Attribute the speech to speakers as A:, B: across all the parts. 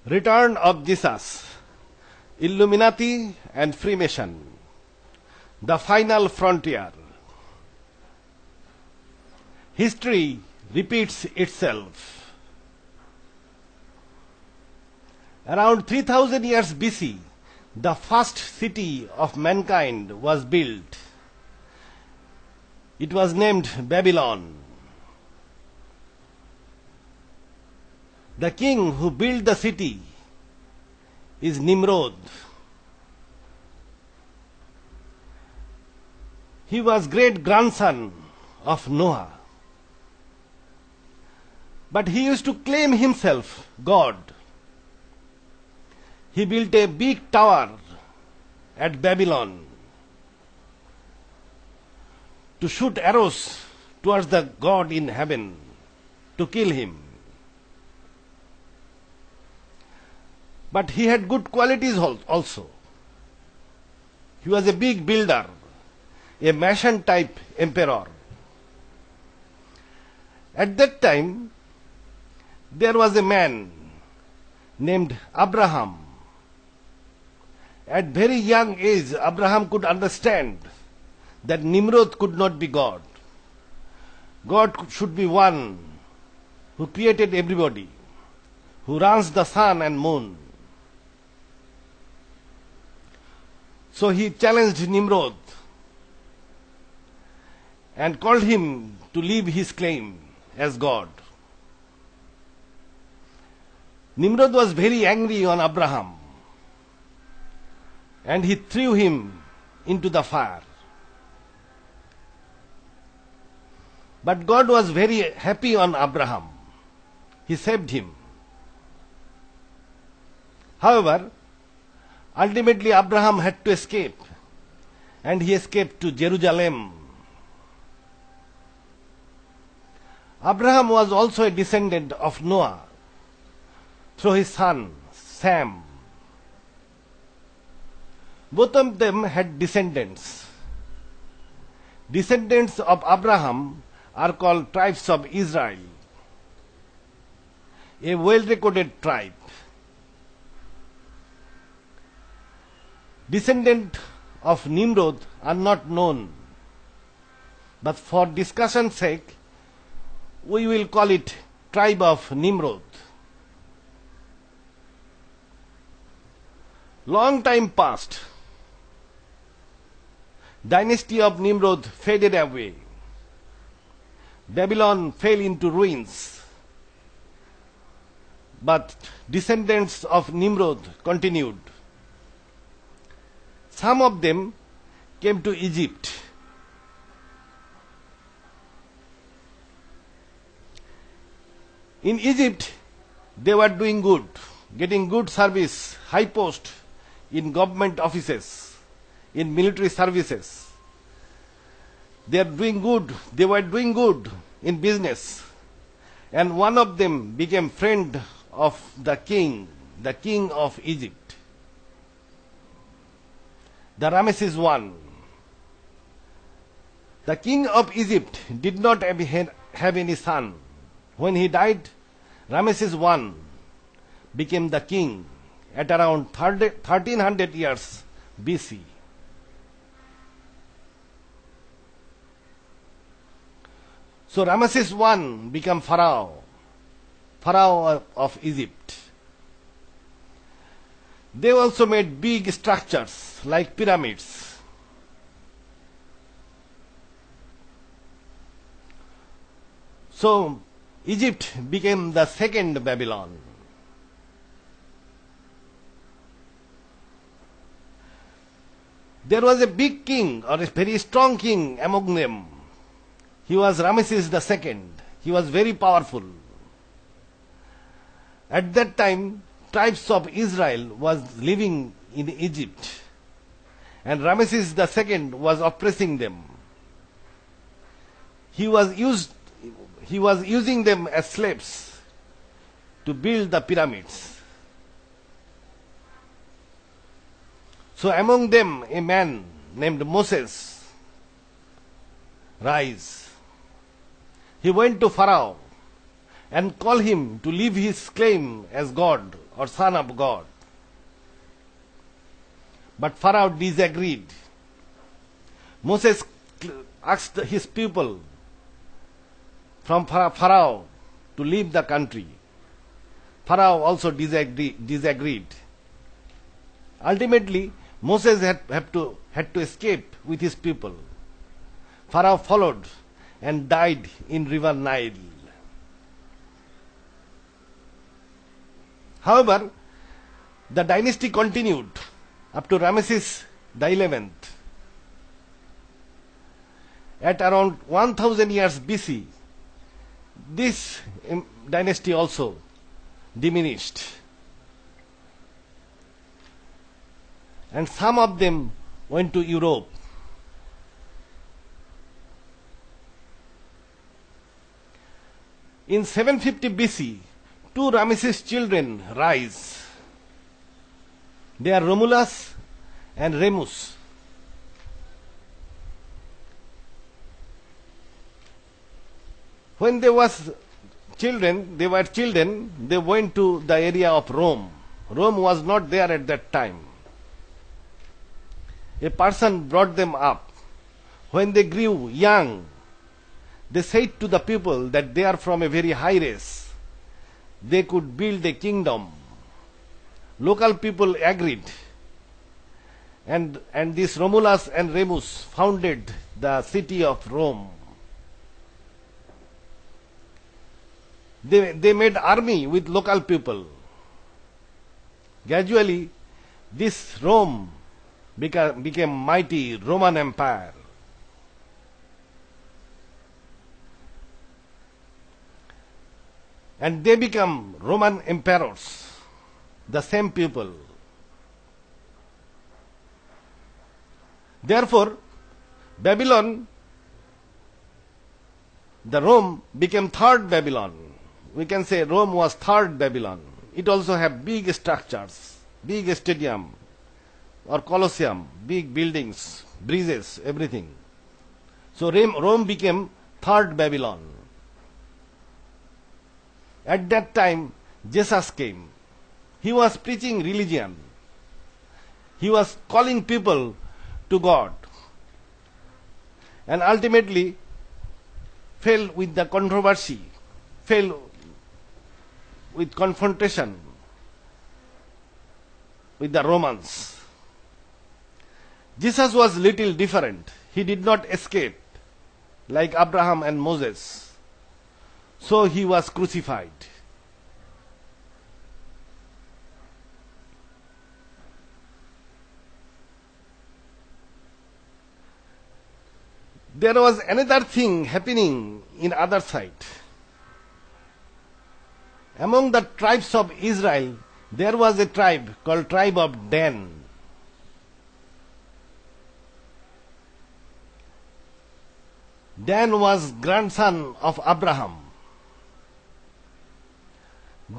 A: Return of Jesus, Illuminati and Freemason, the final frontier. History repeats itself. Around 3000 years BC, the first city of mankind was built. It was named Babylon. The king who built the city is Nimrod. He was great grandson of Noah. But he used to claim himself God. He built a big tower at Babylon to shoot arrows towards the God in heaven to kill him. But he had good qualities also. He was a big builder, a Mason type emperor. At that time, there was a man named Abraham. At very young age, Abraham could understand that Nimrod could not be God. God should be one who created everybody, who runs the sun and moon. So he challenged Nimrod and called him to leave his claim as God. Nimrod was very angry on Abraham and he threw him into the fire. But God was very happy on Abraham. He saved him. However, ultimately Abraham had to escape, and he escaped to Jerusalem. Abraham was also a descendant of Noah through his son Sam. Both of them had descendants. Descendants of Abraham are called tribes of Israel, a well-recorded tribe. Descendants of Nimrod are not known, but for discussion's sake, we will call it tribe of Nimrod. Long time passed. Dynasty of Nimrod faded away. Babylon fell into ruins. But descendants of Nimrod continued. Some of them came to Egypt. In Egypt, they were doing good, getting good service, high post in government offices, in military services. They were doing good in business. And one of them became friend of the king of Egypt. The Ramesses I. The king of Egypt did not have any son. When he died, Ramesses I became the king at around 1300 years BC. So Ramesses I became Pharaoh of Egypt. They also made big structures like pyramids. So Egypt became the second Babylon. There was a big king or a very strong king among them. He was Ramesses II. He was very powerful. At that time, tribes of Israel was living in Egypt, and Ramesses II was oppressing them. He was using them as slaves to build the pyramids. So among them a man named Moses rise. He went to Pharaoh and called him to leave his claim as God or son of God. But Pharaoh disagreed. Moses asked his people from Pharaoh to leave the country. Pharaoh also disagreed. Ultimately, Moses had to escape with his people. Pharaoh followed and died in river Nile. However, the dynasty continued up to Ramesses the 11th. At around 1000 years BC, this dynasty also diminished. And some of them went to Europe. In 750 BC, two Ramesses children rise. They are Romulus and Remus. When they were children, they went to the area of Rome. Rome was not there at that time. A person brought them up. When they grew young, they said to the people that they are from a very high race. They could build a kingdom. Local people agreed. And this Romulus and Remus founded the city of Rome. They made army with local people. Gradually, this Rome became mighty Roman Empire. And they become Roman emperors, the same people. Therefore, Babylon, the Rome became third Babylon. We can say Rome was third Babylon. It also had big structures, big stadium or Colosseum, big buildings, bridges, everything. So Rome became third Babylon. At that time, Jesus came. He was preaching religion. He was calling people to God. And ultimately fell with the controversy, fell with confrontation with the Romans. Jesus was little different. He did not escape like Abraham and Moses. So he was crucified. There was another thing happening in other side. Among the tribes of Israel, there was a tribe called tribe of Dan. Dan was grandson of Abraham.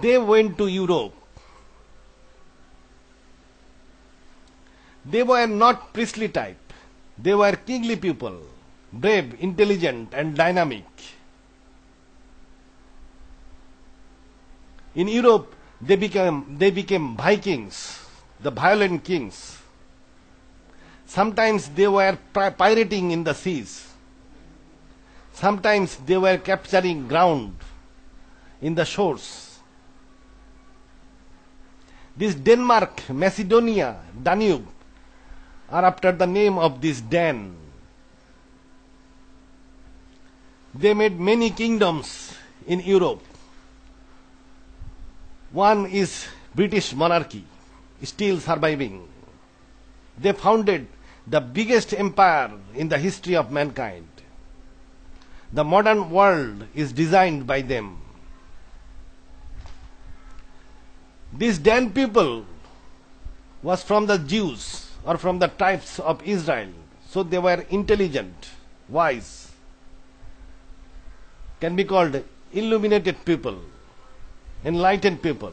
A: They went to Europe. They were not priestly type. They were kingly people, brave, intelligent, and dynamic. In Europe, they became Vikings, the violent kings. Sometimes they were pirating in the seas. Sometimes they were capturing ground in the shores. This Denmark, Macedonia, Danube are after the name of this Dan. They made many kingdoms in Europe. One is British monarchy, still surviving. They founded the biggest empire in the history of mankind. The modern world is designed by them. This Dan people was from the Jews or from the tribes of Israel. So they were intelligent, wise. Can be called illuminated people, enlightened people.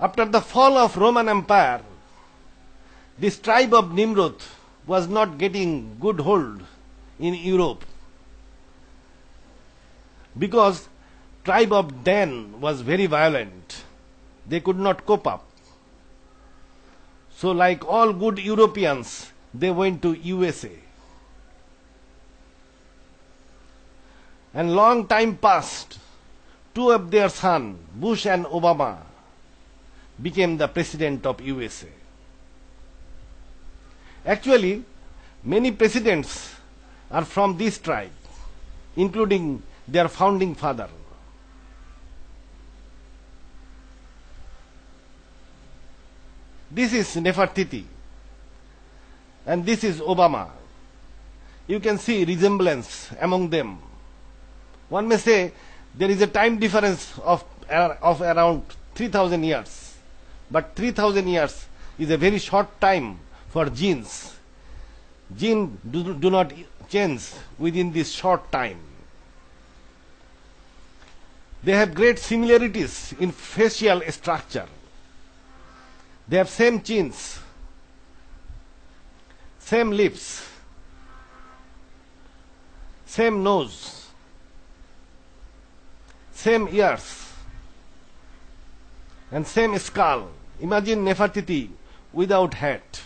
A: After the fall of Roman Empire, this tribe of Nimrod was not getting good hold in Europe. because tribe of Dan was very violent. They could not cope up. So like all good Europeans, they went to USA. And long time passed. Two of their sons, Bush and Obama, became the president of USA. Actually, many presidents are from this tribe, including their founding father. This is Nefertiti, and this is Obama. You can see resemblance among them. One may say there is a time difference of around 3,000 years, but 3,000 years is a very short time for genes. Genes do not change within this short time. They have great similarities in facial structure. They have same chins, same lips, same nose, same ears, and same skull. Imagine Nefertiti without hat.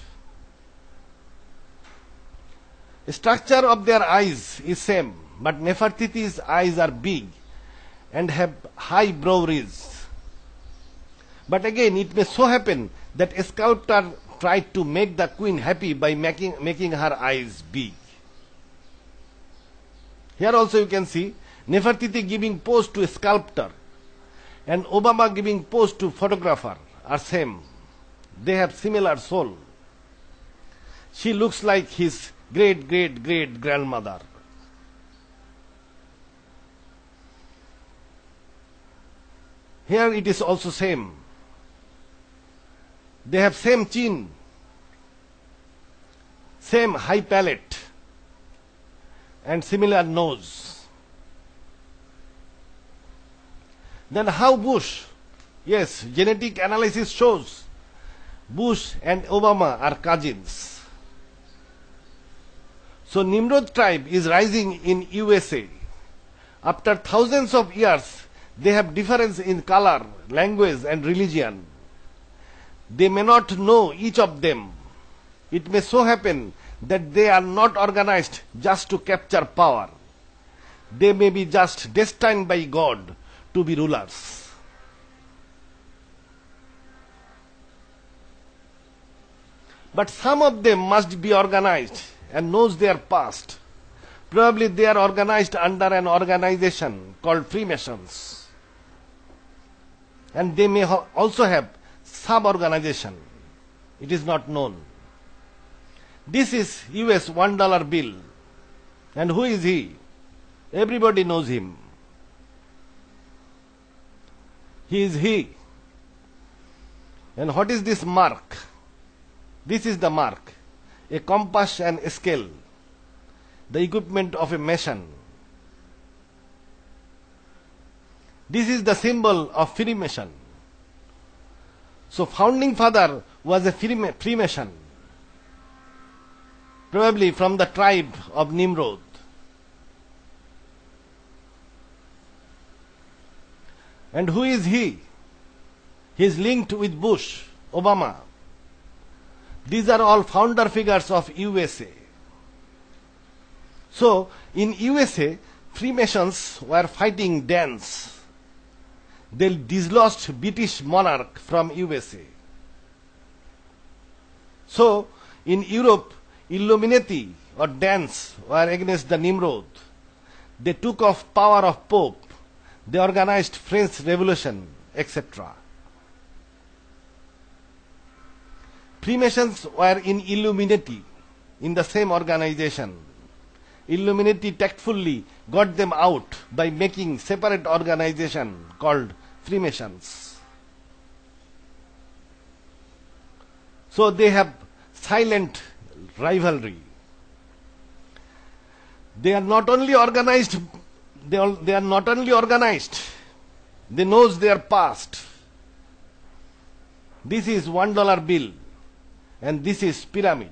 A: The structure of their eyes is same, but Nefertiti's eyes are big and have high brow ridge. But again, it may so happen that a sculptor tried to make the queen happy by making her eyes big. Here also you can see Nefertiti giving pose to a sculptor and Obama giving pose to photographer are same. They have similar soul. She looks like his great grandmother. Here it is also same. They have same chin, same high palate, and similar nose. Then how Bush? Yes, genetic analysis shows Bush and Obama are cousins. So Nimrod tribe is rising in USA. After thousands of years, they have difference in color, language, and religion. They may not know each of them. It may so happen that they are not organized just to capture power. They may be just destined by God to be rulers. But some of them must be organized and knows their past. Probably they are organized under an organization called Freemasons. And they may also have sub-organization. It is not known. This is US $1 bill. And who is he? Everybody knows him. He is he. And what is this mark? This is the mark. A compass and a scale. The equipment of a mason. This is the symbol of Freemason. So founding father was a Freemason, probably from the tribe of Nimrod. And who is he? He is linked with Bush, Obama. These are all founder figures of USA. So in USA, Freemasons were fighting Danes. They dislodged British monarch from USA. So in Europe, Illuminati or Danes were against the Nimrod. They took off power of Pope. They organized French Revolution, etc. Freemasons were in Illuminati, in the same organization. Illuminati tactfully got them out by making separate organization called Freemasons. So they have silent rivalry. They are not only organized, they knows their past. This is $1 bill and this is pyramid.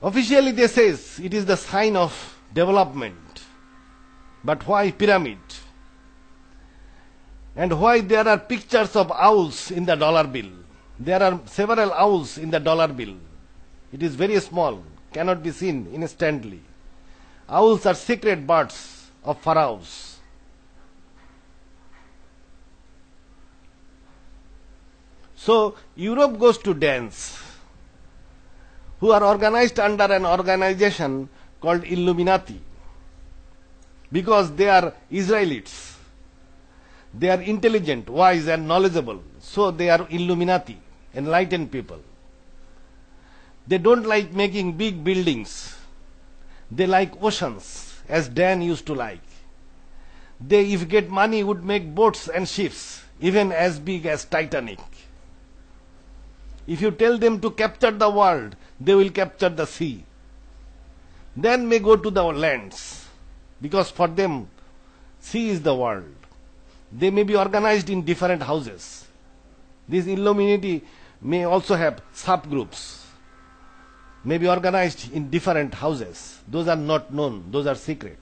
A: Officially they says it is the sign of development. But why pyramid? And why there are pictures of owls in the dollar bill? There are several owls in the dollar bill. It is very small, cannot be seen instantly. Owls are secret birds of pharaohs. So Europe goes to dance, who are organized under an organization called Illuminati, because they are Israelites. They are intelligent, wise and knowledgeable, so they are Illuminati, enlightened people. They don't like making big buildings. They like oceans, as Dan used to like. They, if get money, would make boats and ships, even as big as Titanic. If you tell them to capture the world, they will capture the sea. Then may go to the lands, because for them, sea is the world. They may be organized in different houses. This Illuminati may also have subgroups, may be organized in different houses. Those are not known, those are secret.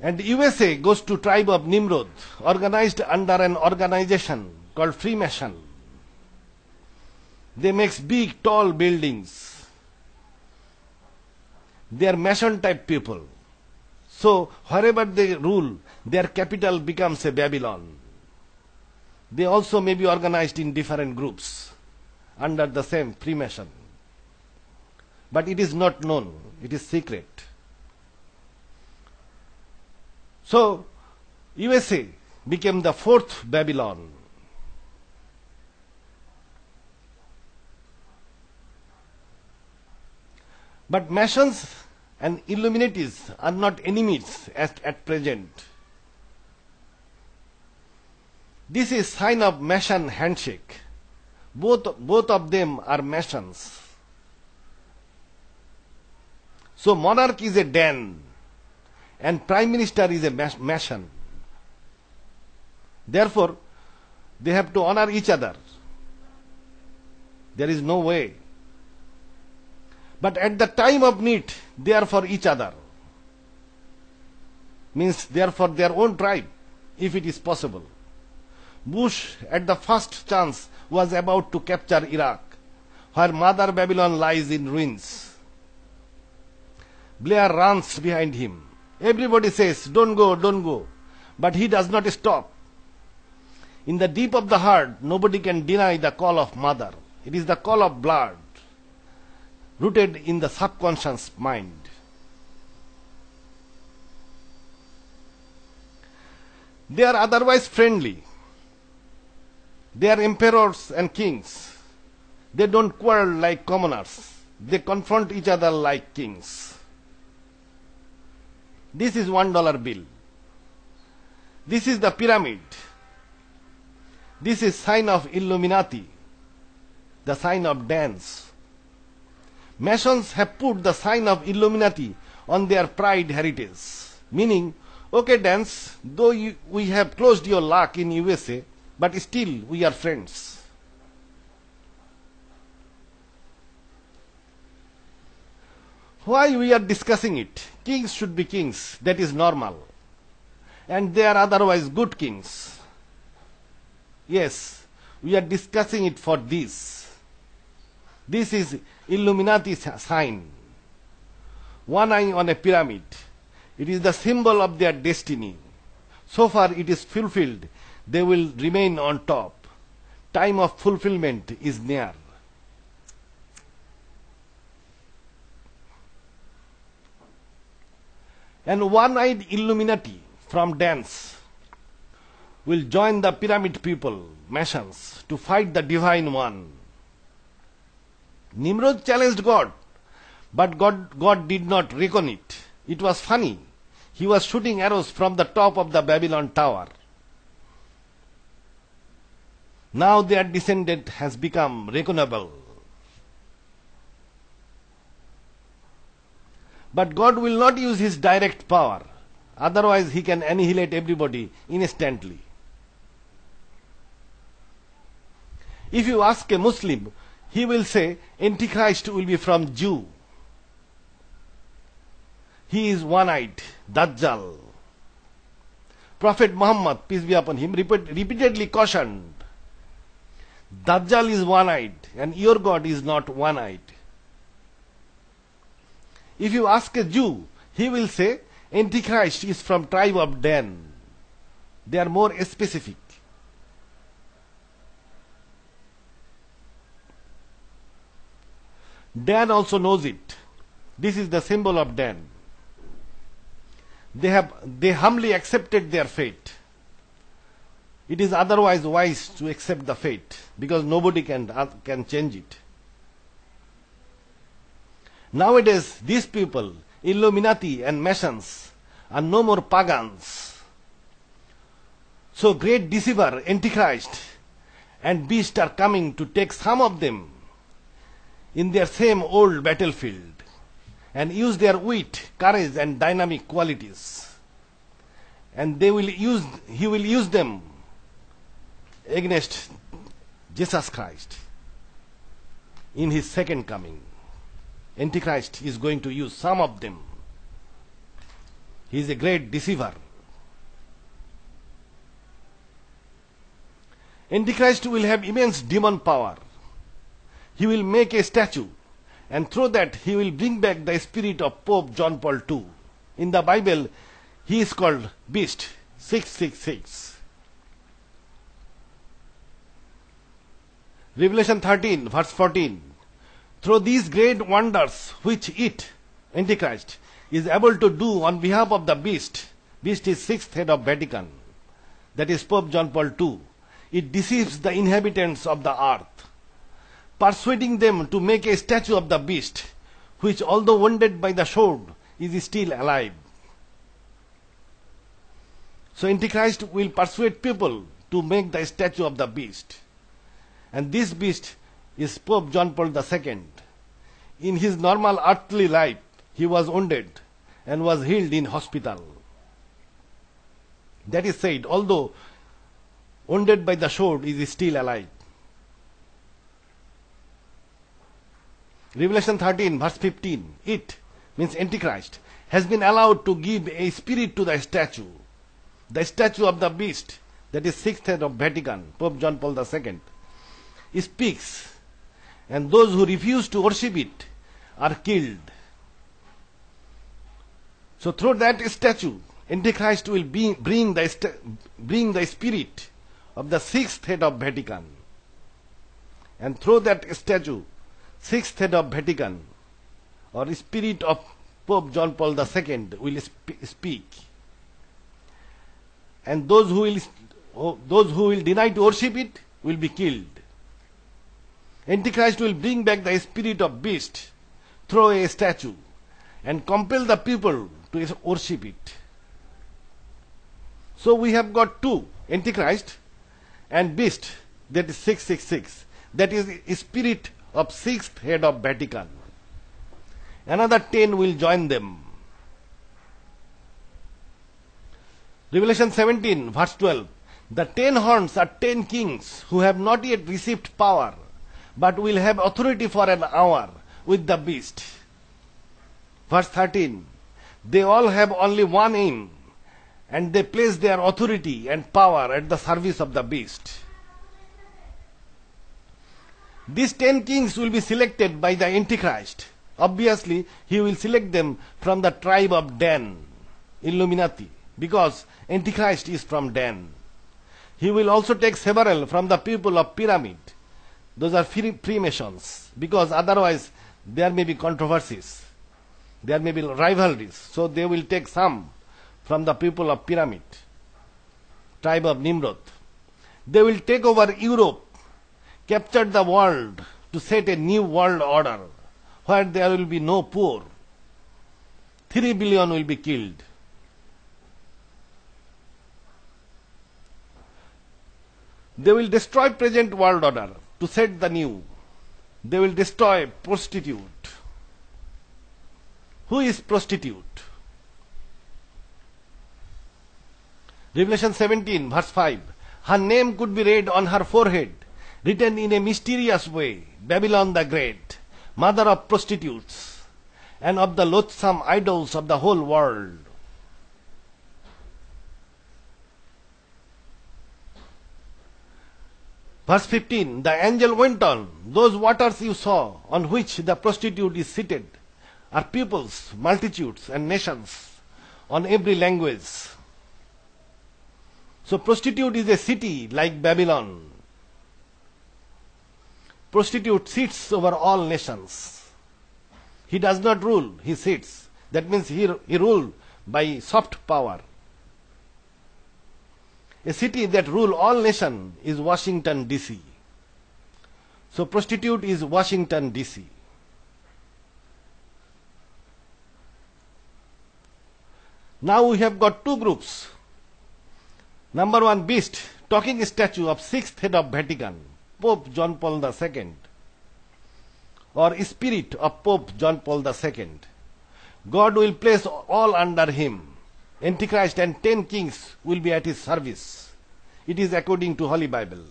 A: And USA goes to tribe of Nimrod, organized under an organization called Freemason. They make big, tall buildings. They are Mason type people. So wherever they rule, their capital becomes a Babylon. They also may be organized in different groups under the same Freemason. But it is not known, it is secret. So USA became the fourth Babylon. But Masons and Illuminatis are not enemies at present. This is sign of Mason handshake. Both of them are Masons. So monarch is a Dan and prime minister is a Mason. Therefore, they have to honor each other. There is no way. But at the time of need, they are for each other. Means they are for their own tribe, if it is possible. Bush, at the first chance, was about to capture Iraq, where Mother Babylon lies in ruins. Blair runs behind him. Everybody says, don't go, don't go. But he does not stop. In the deep of the heart, nobody can deny the call of mother. It is the call of blood, rooted in the subconscious mind. They are otherwise friendly. They are emperors and kings. They don't quarrel like commoners. They confront each other like kings. This is $1 bill. This is the pyramid. This is sign of Illuminati, the sign of dance. Masons have put the sign of Illuminati on their pride heritage, meaning, okay dance, though we have closed your luck in USA, but still we are friends. Why we are discussing it? Kings should be kings, that is normal. And they are otherwise good kings. Yes, we are discussing it for this. This is Illuminati sign. One eye on a pyramid. It is the symbol of their destiny. So far it is fulfilled. They will remain on top. Time of fulfillment is near. And one-eyed Illuminati from dance will join the pyramid people, Masons, to fight the divine one. Nimrod challenged God, but God did not reckon it. It was funny. He was shooting arrows from the top of the Babylon tower. Now their descendant has become reckonable. But God will not use his direct power. Otherwise he can annihilate everybody instantly. If you ask a Muslim, he will say Antichrist will be from Jew. He is one-eyed, Dajjal. Prophet Muhammad, peace be upon him, repeatedly cautioned, Dajjal is one-eyed and your God is not one-eyed. If you ask a Jew, he will say, Antichrist is from tribe of Dan. They are more specific. Dan also knows it. This is the symbol of Dan. They humbly accepted their fate. It is otherwise wise to accept the fate because nobody can change it. Nowadays, these people, Illuminati and Masons, are no more pagans. So great deceiver, Antichrist, and beast are coming to take some of them in their same old battlefield and use their wit, courage and dynamic qualities. And he will use them against Jesus Christ in his second coming. Antichrist is going to use some of them. He is a great deceiver. Antichrist will have immense demon power. He will make a statue, and through that he will bring back the spirit of Pope John Paul II. In the Bible, he is called Beast 666. Revelation 13, verse 14. Through these great wonders which it, Antichrist, is able to do on behalf of the beast is sixth head of Vatican, that is Pope John Paul II, it deceives the inhabitants of the earth, persuading them to make a statue of the beast, which although wounded by the sword, is still alive. So Antichrist will persuade people to make the statue of the beast. And this beast is Pope John Paul II. In his normal earthly life, he was wounded and was healed in hospital. That is said, although wounded by the sword, he is still alive. Revelation 13, verse 15. It, means Antichrist, has been allowed to give a spirit to the statue of the beast, that is sixth head of Vatican, Pope John Paul II. He speaks, and those who refuse to worship it are killed. So through that statue, Antichrist will bring the spirit of the sixth head of Vatican. And through that statue, sixth head of Vatican, or spirit of Pope John Paul II, will speak. And those who will deny to worship it will be killed. Antichrist will bring back the spirit of beast through a statue and compel the people to worship it. So we have got two, Antichrist and beast, that is 666. That is a spirit of sixth head of Vatican. Another 10 will join them. Revelation 17, verse 12. The 10 horns are 10 kings who have not yet received power, but will have authority for an hour with the beast. Verse 13. They all have only one aim, and they place their authority and power at the service of the beast. These 10 kings will be selected by the Antichrist. Obviously, he will select them from the tribe of Dan, Illuminati, because Antichrist is from Dan. He will also take several from the people of Pyramid. Those are Freemasons, because otherwise there may be controversies. There may be rivalries. So they will take some from the people of Pyramid, tribe of Nimrod. They will take over Europe, capture the world to set a new world order where there will be no poor. 3 billion will be killed. They will destroy present world order to set the new. They will destroy prostitute. Who is prostitute? Revelation 17, verse 5. Her name could be read on her forehead, written in a mysterious way, Babylon the Great, mother of prostitutes, and of the loathsome idols of the whole world. Verse 15, the angel went on, those waters you saw, on which the prostitute is seated, are peoples, multitudes, and nations, on every language. So prostitute is a city like Babylon. Prostitute sits over all nations. He does not rule, he sits. That means he rules by soft power. A city that rules all nations is Washington, D.C. So prostitute is Washington, D.C. Now we have got two groups. Number one, beast, talking statue of sixth head of Vatican, Pope John Paul II, or spirit of Pope John Paul II. God will place all under him. Antichrist and 10 kings will be at his service. It is according to Holy Bible.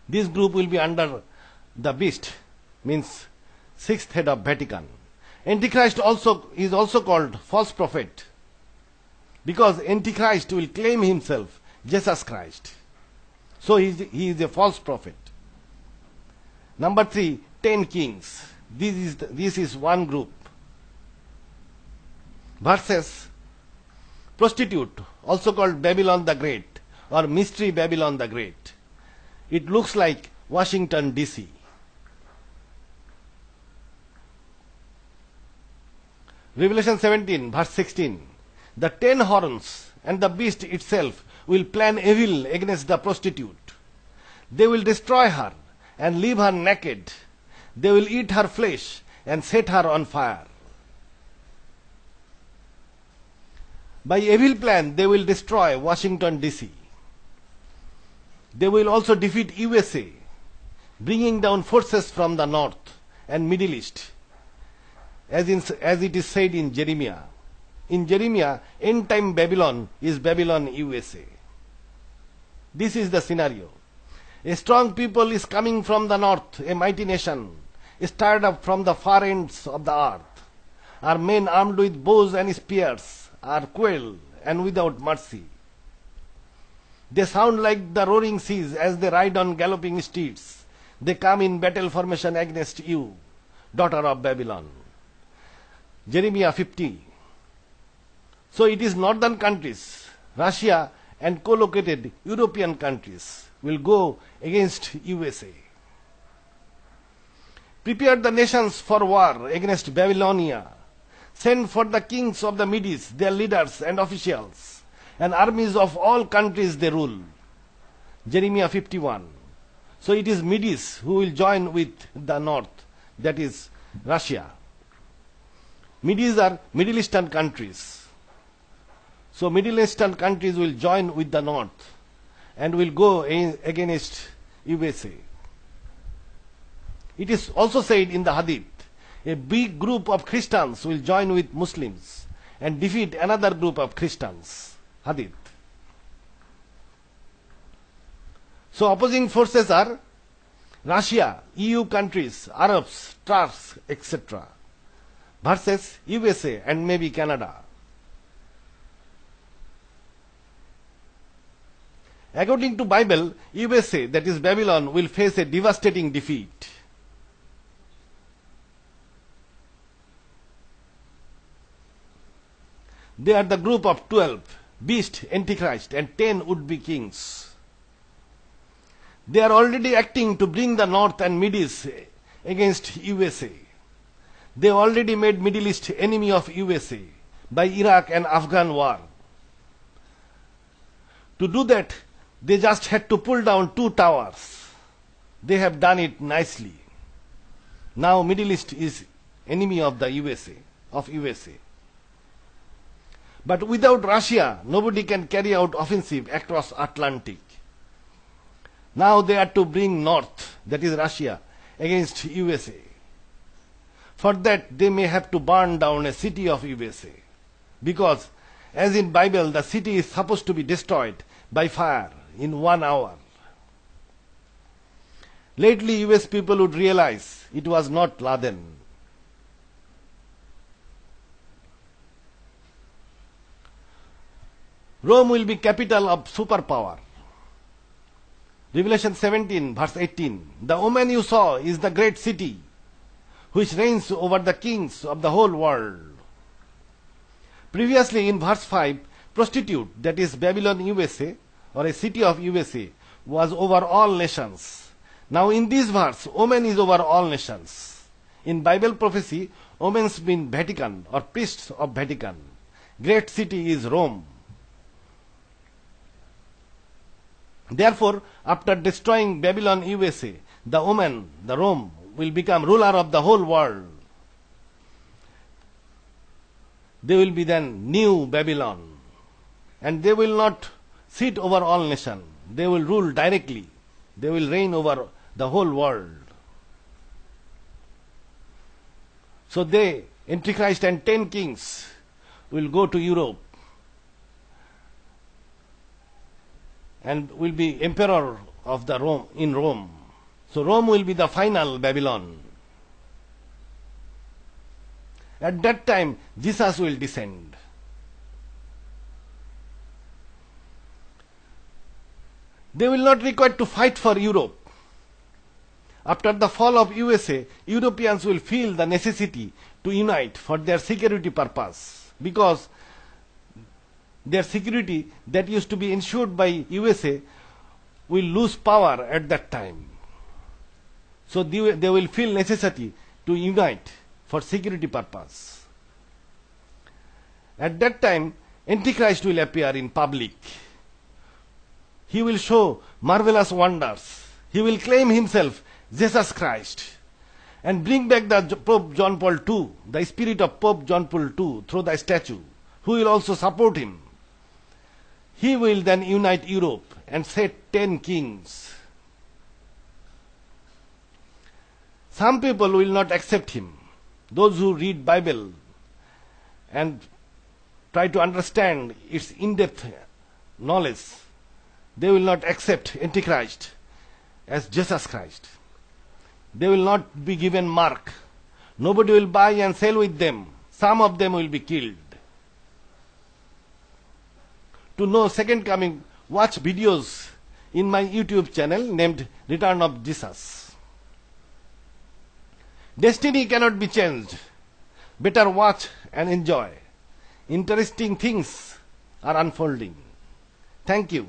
A: This group will be under the beast, means sixth head of Vatican. Antichrist is also called false prophet, because Antichrist will claim himself Jesus Christ. So he is a false prophet. Number 3, 10 kings. This is one group. Verses prostitute, also called Babylon the Great or Mystery Babylon the Great. It looks like Washington, D.C. Revelation 17, verse 16. The 10 horns and the beast itself will plan evil against the prostitute. They will destroy her and leave her naked. They will eat her flesh and set her on fire. By evil plan, they will destroy Washington, D.C. They will also defeat USA, bringing down forces from the north and Middle East, as it is said in Jeremiah. In Jeremiah, end-time Babylon is Babylon, USA. This is the scenario. A strong people is coming from the north, a mighty nation, stirred up from the far ends of the earth. Our men armed with bows and spears are cruel and without mercy. They sound like the roaring seas as they ride on galloping steeds. They come in battle formation against you, daughter of Babylon. Jeremiah 50. So it is northern countries, Russia and co-located European countries will go against USA. Prepare the nations for war against Babylonia. Send for the kings of the Medes, their leaders and officials, and armies of all countries they rule. Jeremiah 51. So it is Medes who will join with the north, that is Russia. Medes are Middle Eastern countries. So Middle Eastern countries will join with the north and will go against USA. It is also said in the Hadith, a big group of Christians will join with Muslims and defeat another group of Christians. Hadith. So opposing forces are Russia, EU countries, Arabs, Turks, etc. versus USA and maybe Canada. According to Bible, USA, that is Babylon, will face a devastating defeat. They are the group of 12, beast, Antichrist, and 10 would-be kings. They are already acting to bring the North and Middle East against USA. They already made Middle East enemy of USA by Iraq and Afghan war. To do that, they just had to pull down 2 towers. They have done it nicely. Now Middle East is enemy of the USA, But without Russia, nobody can carry out offensive across Atlantic. Now they are to bring North, that is Russia, against USA. For that, they may have to burn down a city of USA. Because, as in Bible, the city is supposed to be destroyed by fire in 1 hour. Lately, US people would realize it was not Laden. Rome will be capital of superpower. Revelation 17 verse 18. The woman you saw is the great city, which reigns over the kings of the whole world. Previously in verse 5, prostitute, that is Babylon USA, or a city of USA, was over all nations. Now in this verse, woman is over all nations. In Bible prophecy, women mean Vatican or priests of Vatican. Great city is Rome. Therefore, after destroying Babylon USA, the woman, the Rome, will become ruler of the whole world. They will be then new Babylon. And they will not sit over all nations. They will rule directly. They will reign over the whole world. So they, Antichrist and 10 kings, will go to Europe and will be emperor of the Rome in Rome. So Rome will be the final Babylon. At that time, Jesus will descend. They will not require to fight for Europe. After the fall of USA, Europeans will feel the necessity to unite for their security purpose, because their security that used to be ensured by USA will lose power at that time. So they will feel necessity to unite for security purpose. At that time, Antichrist will appear in public. He will show marvelous wonders. He will claim himself Jesus Christ and bring back the Pope John Paul II, the spirit of Pope John Paul II, through the statue, who will also support him. He will then unite Europe and set 10 kings. Some people will not accept him. Those who read Bible and try to understand its in-depth knowledge, they will not accept Antichrist as Jesus Christ. They will not be given mark. Nobody will buy and sell with them. Some of them will be killed. To know second coming, watch videos in my YouTube channel named Return of Jesus. Destiny cannot be changed. Better watch and enjoy. Interesting things are unfolding. Thank you.